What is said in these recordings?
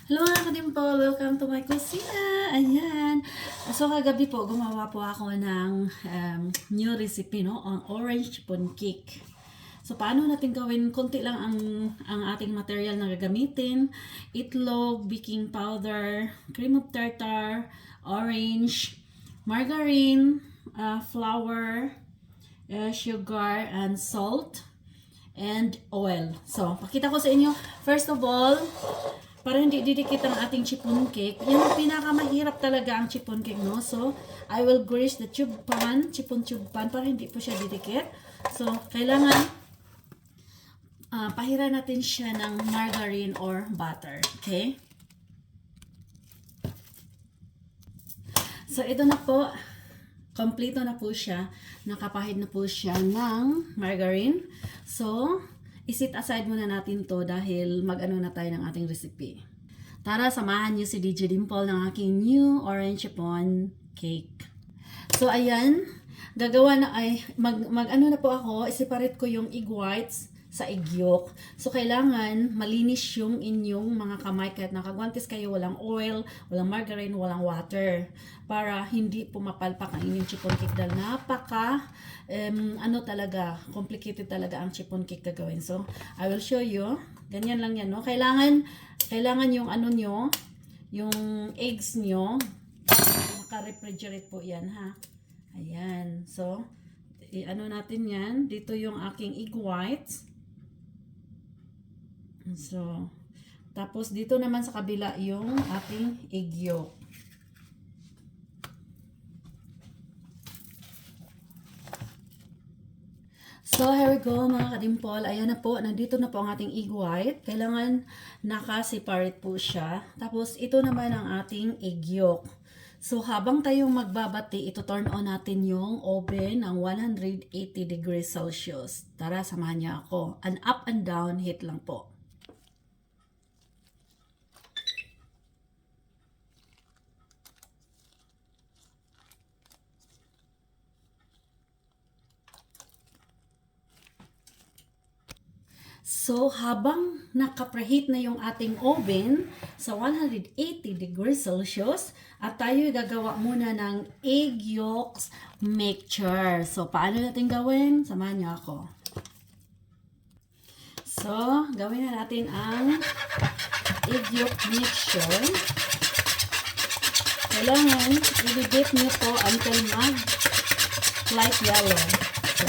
Hello mga ka-dimple! Welcome to my kusina! Ayan! So kagabi po, gumawa po ako ng new recipe, no? Ang orange chiffon cake. So paano natin gawin? Konti lang ang ating material na gagamitin. Itlog, baking powder, cream of tartar, orange, margarine, flour, sugar, and salt, and oil. So, pakita ko sa inyo. First of all, para hindi didikit ang ating chiffon cake. Yan ang pinakamahirap talaga ang chiffon cake, no? So, I will grease the chiffon tube pan, para hindi po siya didikit. So, kailangan pahira natin siya ng margarine or butter. Okay? So, ito na po. Kompleto na po siya. Nakapahid na po siya ng margarine. So, isit aside muna natin to dahil mag-ano na tayo ng ating recipe. Tara, samahan niyo si DJ Dimple ng aking new orange chiffon cake. So, ayan. Gagawa na ay, mag-ano na po ako, i-separate ko yung egg whites sa egg yolk. So, kailangan malinis yung inyong mga kamay kahit nakagwantes kayo, walang oil, walang margarine, walang water. Para hindi pumapalpak ang inyong chiffon cake dahil ano talaga, complicated talaga ang chiffon cake gagawin. So, I will show you. Ganyan lang yan, no? Kailangan yung ano nyo, yung eggs nyo, maka-refrigerate po yan, ha? Ayan. So, ano natin yan. Dito yung aking egg whites. So, tapos dito naman sa kabila yung ating egg yolk. So, here we go mga ka-dimple. Ayan na po, nandito na po ang ating egg white. Kailangan naka-separate po siya. Tapos, ito naman ang ating egg yolk. So, habang tayong magbabati, ito turn on natin yung oven ng 180 degrees Celsius. Tara, samahan niyo ako. An up and down heat lang po. So, habang nakapreheat na yung ating oven sa 180 degrees Celsius, at tayo gagawa muna ng egg yolks mixture. So, paano natin gawin? Samahan niyo ako. So, gawin na natin ang egg yolk mixture. Kailangan, i-beat niyo po until mag-light yellow. So,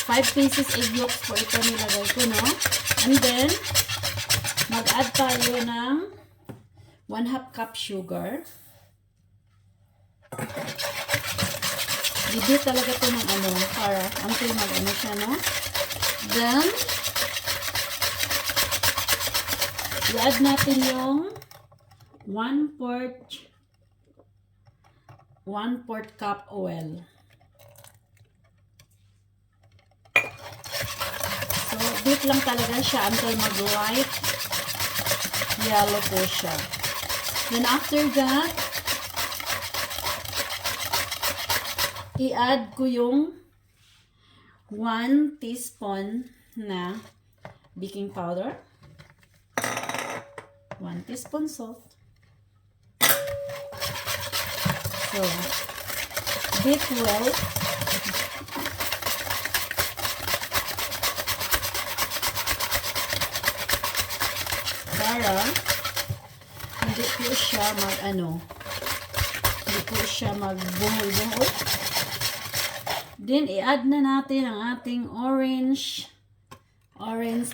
5 pieces egg yolks po ito nilagay ko, no? And then, mag-add tayo ng 1/2 cup sugar. I-beat talaga ito ng ano, para until mag-ano siya, no? Then, i-add natin yung 1/4 cup oil. So, beat lang talaga siya until mag-light yellow po siya. Then, after that, i-add ko yung 1 teaspoon na baking powder, 1 teaspoon salt. So, beat well. Para hindi po siya magbuhol-buhol. Then, i-add na natin ang ating orange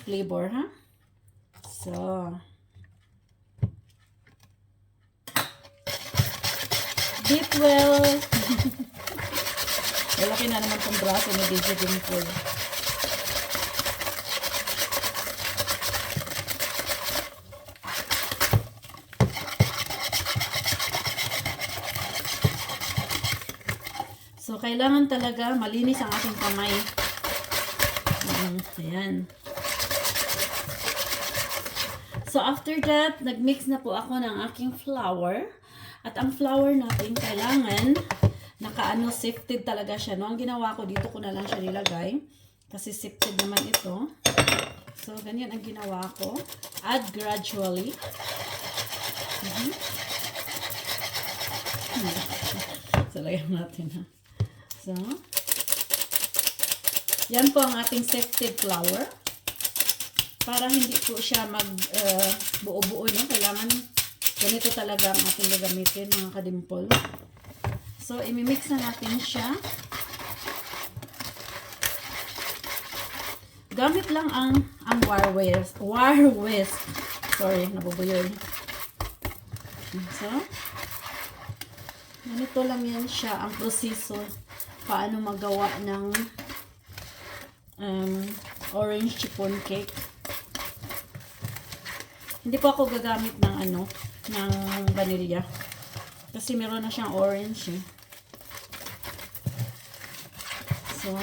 flavor, ha? So, beat well. Malaki na naman itong braso ni DJ Dimple. So, kailangan talaga malinis ang ating kamay. Ayan. So, after that, nag-mix na po ako ng aking flour. At ang flour natin, kailangan sifted talaga siya. No? Ang ginawa ko, dito ko na lang siya nilagay. Kasi sifted naman ito. So, ganyan ang ginawa ko. Add gradually. So, lagyan natin ha. So, yan po ang ating sifted flour. Para hindi po siya buo-buo, no? Kailangan ganito talaga ang ating gagamitin, mga kadimpol. So, imimix na natin siya. Gamit lang ang wire whisk. Sorry, nabubuyoy. So, ganito lang yan siya, ang proseso paano magawa ng orange chiffon cake. Hindi po ako gagamit ng ng vanilla. Kasi meron na siyang orange eh. So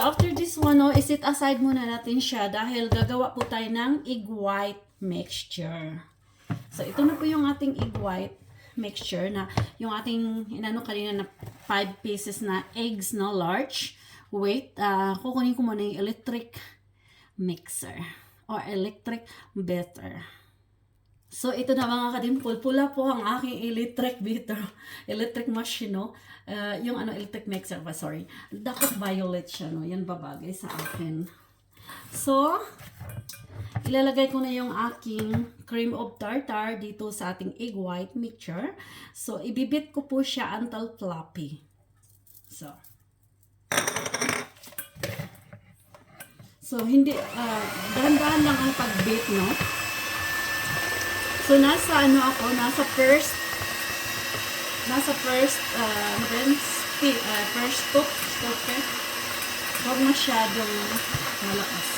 after this one, isit aside muna natin siya dahil gagawa po tayo ng egg white mixture. So ito na po yung ating egg white mixture na yung ating kanina na 5 pieces na eggs na large. Wait, kukunin ko muna yung electric mixer or electric beater. So, ito na mga kadimpol, pula po ang aking electric beater, electric machine, no? Yung electric mixer ba, sorry. Dapat violet siya, no? Yan babagay sa akin. So, ilalagay ko na yung aking cream of tartar dito sa ating egg white mixture. So, ibibit ko po siya until fluffy. So, hindi, dahan-dahan lang ang pag-bake, no? So, nasa first top, okay? Huwag masyadong malakas.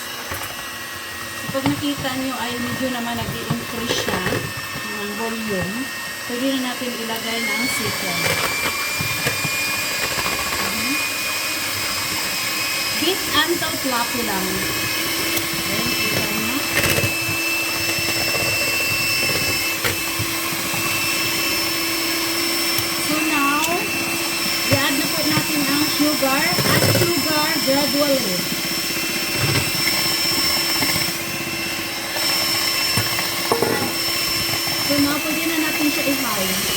So, pag nakita nyo ay medyo naman nag-i-increase siya ng volume, pwede na natin ilagay ng second. Beat until fluffy lang. Okay, kita nyo. So now, i-add na po natin ang sugar. Add sugar gradually. So now, pwede na natin siya i-high.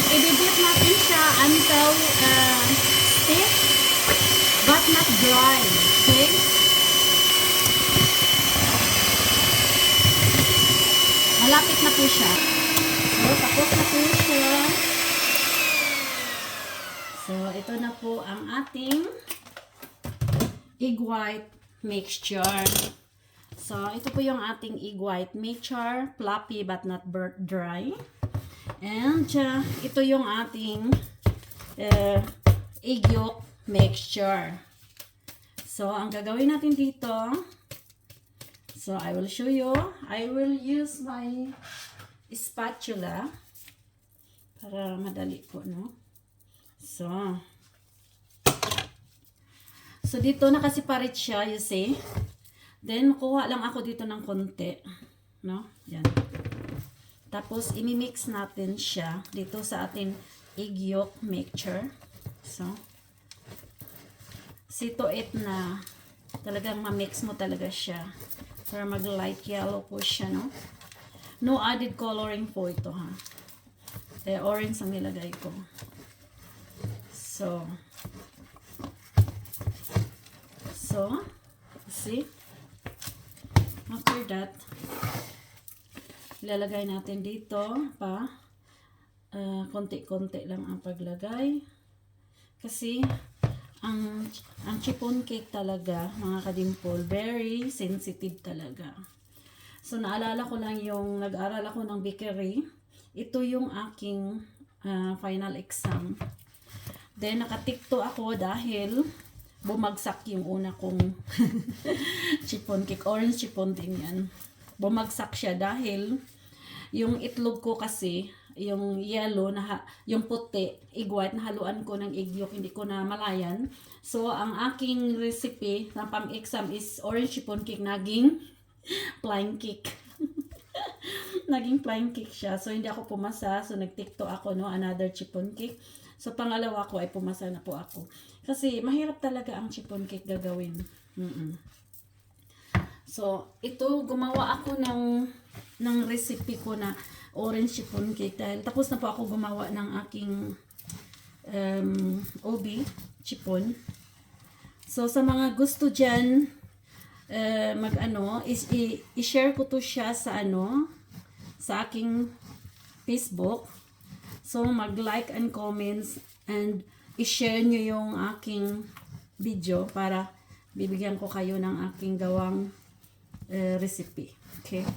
I-dip natin siya until stiff but not dry. Okay? Malapit na po siya. So, tapos na po siya. So, ito na po ang ating egg white mixture. So, ito po yung ating egg white mixture. Fluffy but not dry. And ito yung ating egg yolk mixture. So, ang gagawin natin dito, so I will show you. I will use my spatula para madali po, no? So dito nakasiparit siya, you see. Then, kuha lang ako dito ng konti, no? Yan. Tapos, imimix natin siya dito sa ating egg yolk mixture. So, see to it na talagang ma-mix mo talaga siya para mag-light yellow po siya, no? No added coloring po ito, ha? Orange ang nilagay ko. So, see? After that, ilalagay natin dito pa konti-konti lang ang paglagay kasi ang chiffon cake talaga, mga kadimpol, very sensitive talaga. So naalala ko lang yung nag-aral ako ng bakery, ito yung aking final exam. Then nakatikto ako dahil bumagsak yung una kong chiffon cake, orange chiffon din yan. Bumagsak siya dahil yung itlog ko kasi yung yellow yung puti, egg white, nahaluan ko ng egg yolk, hindi ko na malayan. So, ang aking recipe na pang-exam is orange chiffon cake, naging plain cake. Naging plain cake siya. So, hindi ako pumasa. So, nag-tikto ako, no, another chiffon cake. So, pangalawa ko ay pumasa na po ako. Kasi, mahirap talaga ang chiffon cake gagawin. So, ito, gumawa ako ng recipe ko na orange chiffon cake. Dahil tapos na po ako gumawa ng aking obi chiffon. So, sa mga gusto dyan, i-share ko to siya sa sa aking Facebook. So, mag-like and comments and i-share nyo yung aking video para bibigyan ko kayo ng aking gawang recipe. Okay?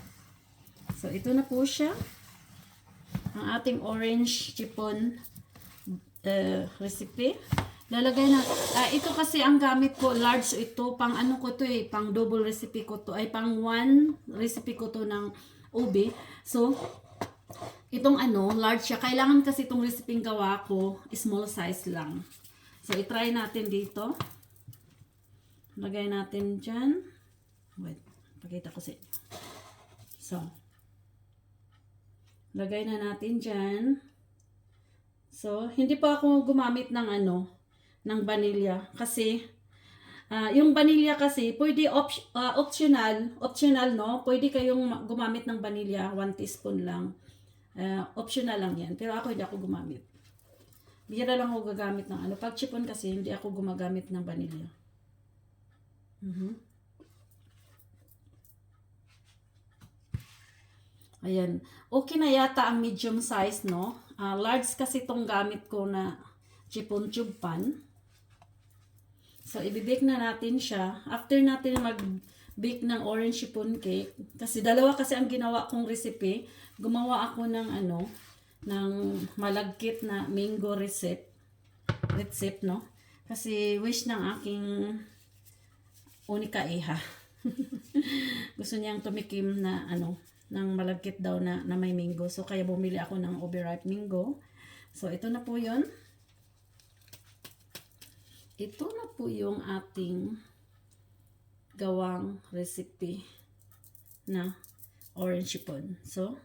So, ito na po siya. Ang ating orange chiffon recipe. Lalagay na, ito kasi ang gamit ko, large ito, pang ano ko to pang double recipe ko to, ay pang one recipe ko to ng ube. So, itong large siya. Kailangan kasi itong recipe gawa ko, small size lang. So, itry natin dito. Lagay natin dyan. Wait, pakita ko sa inyo. So, lagay na natin dyan. So, hindi pa ako gumamit ng ng vanilla. Kasi, yung vanilla kasi, pwede optional, no? Pwede kayong gumamit ng vanilla, 1 teaspoon lang. Optional lang yan. Pero ako hindi ako gumamit. Bira lang ako gagamit ng Pag chiffon kasi, hindi ako gumagamit ng vanilla. Ayan. Okay na yata ang medium size, no? Large kasi itong gamit ko na chiffon tube pan. So, ibibake na natin siya. After natin mag-bake ng orange chiffon cake, kasi dalawa kasi ang ginawa kong recipe, gumawa ako ng ng malagkit na mango recipe, no? Kasi wish ng aking unika iha. Gusto niyang tumikim na ng malagkit daw na may mango. So, kaya bumili ako ng overripe mango. So, ito na po yun. Ito na po yung ating gawang recipe na orange chiffon. So,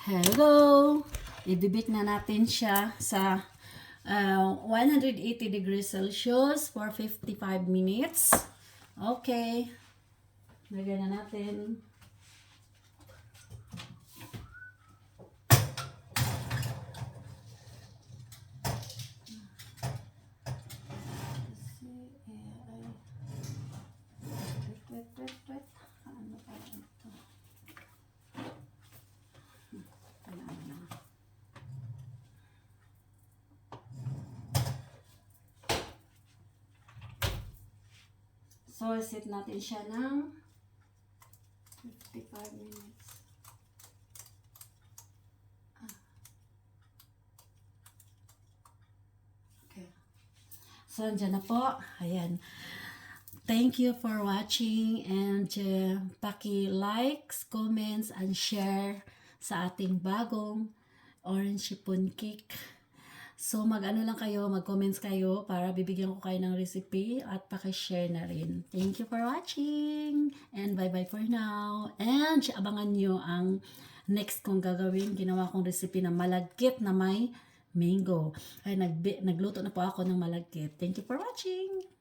hello! Ibibake na natin siya sa 180 degrees Celsius for 55 minutes. Okay. Lagyan na natin. So, set natin siya ng 55 minutes. Okay. So, andyan na po. Ayan. Thank you for watching and paki-likes, comments, and share sa ating bagong orange chiffon cake. So, lang kayo, mag-comments kayo para bibigyan ko kayo ng recipe at paki-share na rin. Thank you for watching and bye-bye for now. And abangan nyo ang next kong gagawin. Ginawa kong recipe na malagkit na may mango. Ay, nagluto na po ako ng malagkit. Thank you for watching!